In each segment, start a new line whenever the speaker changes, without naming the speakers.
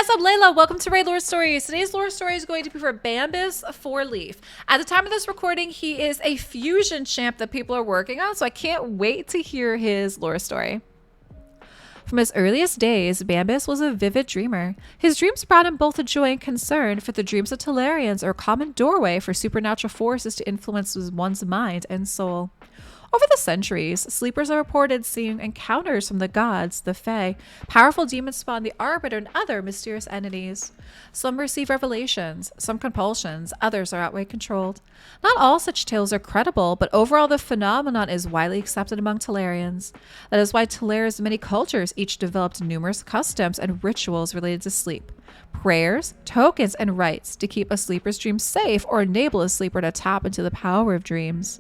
guys, I'm Layla. Welcome to Raid Lore Stories. Today's lore story is going to be for Bambus Fourleaf. At the time of this recording, he is a fusion champ that people are working on, so I can't wait to hear his lore story. From his earliest days, Bambus was a vivid dreamer. His dreams brought him both joy and concern, for the dreams of Talarians are a common doorway for supernatural forces to influence one's mind and soul. Over the centuries, sleepers are reported seeing encounters from the gods, the Fae, powerful demons spawn, the Arbiter, and other mysterious entities. Some receive revelations, some compulsions, others are outright controlled. Not all such tales are credible, but overall the phenomenon is widely accepted among Talarians. That is why Talaria's many cultures each developed numerous customs and rituals related to sleep. Prayers, tokens, and rites to keep a sleeper's dreams safe or enable a sleeper to tap into the power of dreams.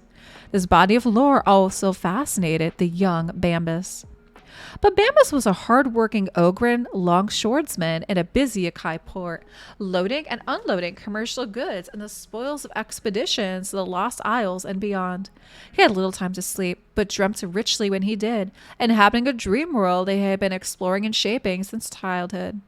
This body of lore also fascinated the young Bambus. But Bambus was a hard-working Ogren longshoresman in a busy Akai port, loading and unloading commercial goods and the spoils of expeditions to the Lost Isles and beyond. He had little time to sleep, but dreamt richly when he did, inhabiting a dream world they had been exploring and shaping since childhood.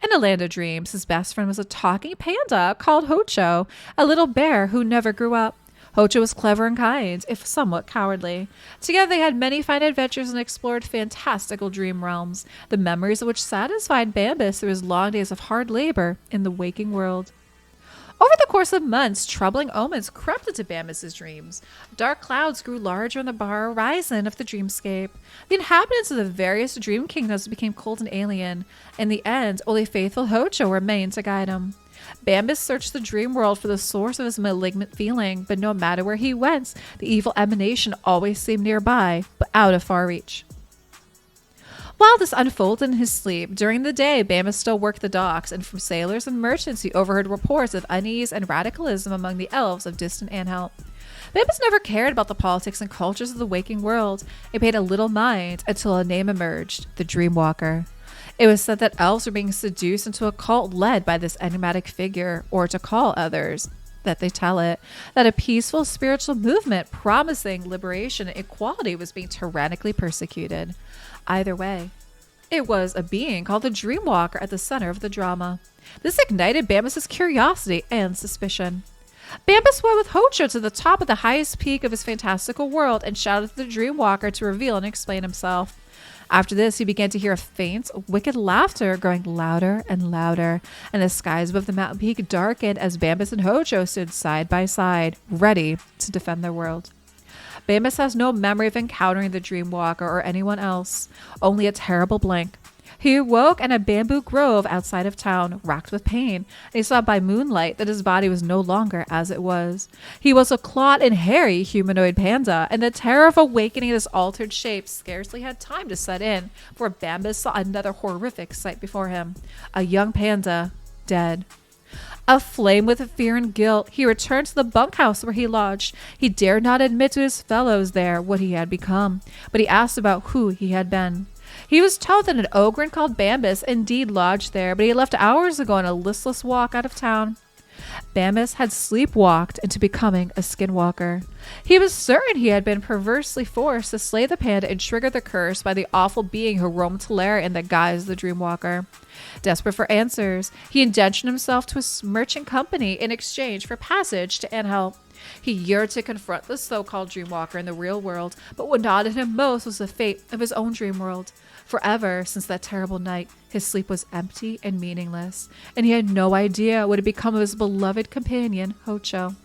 In a land of dreams, his best friend was a talking panda called Hocho, a little bear who never grew up. Hocho was clever and kind, if somewhat cowardly. Together they had many fine adventures and explored fantastical dream realms, the memories of which satisfied Bambus through his long days of hard labor in the waking world. Over the course of months, troubling omens crept into Bambus's dreams. Dark clouds grew larger on the horizon of the dreamscape. The inhabitants of the various dream kingdoms became cold and alien. In the end, only faithful Hocho remained to guide him. Bambus searched the dream world for the source of his malignant feeling, but no matter where he went, the evil emanation always seemed nearby, but out of far reach. While this unfolded in his sleep, during the day, Bambus still worked the docks, and from sailors and merchants he overheard reports of unease and radicalism among the elves of distant Anhalt. Bambus never cared about the politics and cultures of the waking world. He paid a little mind until a name emerged, the Dreamwalker. It was said that elves were being seduced into a cult led by this enigmatic figure, or to call others, that they tell it, that a peaceful spiritual movement promising liberation and equality was being tyrannically persecuted. Either way, it was a being called the Dreamwalker at the center of the drama. This ignited Bambus's curiosity and suspicion. Bambus went with Hocho to the top of the highest peak of his fantastical world and shouted to the Dreamwalker to reveal and explain himself. After this, he began to hear a faint, wicked laughter growing louder and louder, and the skies above the mountain peak darkened as Bambus and Hocho stood side by side, ready to defend their world. Bambus has no memory of encountering the Dreamwalker or anyone else, only a terrible blank. He awoke in a bamboo grove outside of town, racked with pain, and he saw by moonlight that his body was no longer as it was. He was a clawed and hairy humanoid panda, and the terror of awakening in his altered shape scarcely had time to set in, for Bambus saw another horrific sight before him. A young panda, dead. Aflame with fear and guilt, he returned to the bunkhouse where he lodged. He dared not admit to his fellows there what he had become, but he asked about who he had been. He was told that an ogre called Bambus indeed lodged there, but he left hours ago on a listless walk out of town. Bambus had sleepwalked into becoming a skinwalker. He was certain he had been perversely forced to slay the panda and trigger the curse by the awful being who roamed Talaria in the guise of the Dreamwalker. Desperate for answers, he indentured himself to a merchant company in exchange for passage to Anhalt. He yearned to confront the so-called Dreamwalker in the real world, but what daunted him most was the fate of his own dream world. Forever, since that terrible night, his sleep was empty and meaningless, and he had no idea what had become of his beloved companion, Hocho.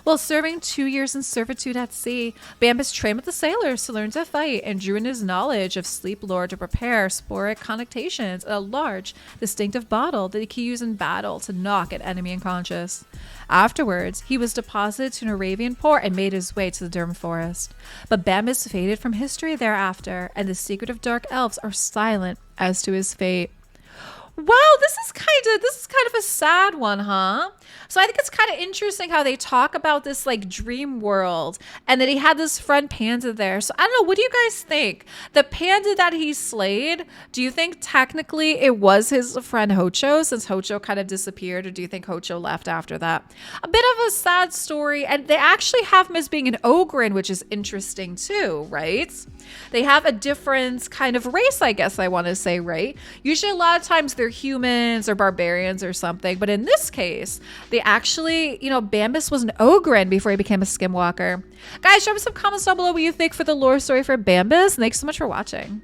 While serving 2 years in servitude at sea, Bambus trained with the sailors to learn to fight and drew in his knowledge of sleep lore to prepare sporic connotations in a large, distinctive bottle that he could use in battle to knock an enemy unconscious. Afterwards, he was deposited to an Arabian port and made his way to the Durham forest. But Bambus faded from history thereafter, and the secret of dark elves are silent as to his fate. Wow, this is kind of a sad one, huh? So I think it's kind of interesting how they talk about this like dream world and that he had this friend panda there. So I don't know, what do you guys think? The panda that he slayed, do you think technically it was his friend Hocho since Hocho kind of disappeared, or do you think Hocho left after that? A bit of a sad story, and they actually have him as being an ogre, which is interesting too, right? They have a different kind of race, I guess I want to say, right? Usually a lot of times they're they're humans or barbarians or something. But in this case, they actually, you know, Bambus was an ogren before he became a skinwalker. Guys, drop me some comments down below what you think for the lore story for Bambus. And thanks so much for watching.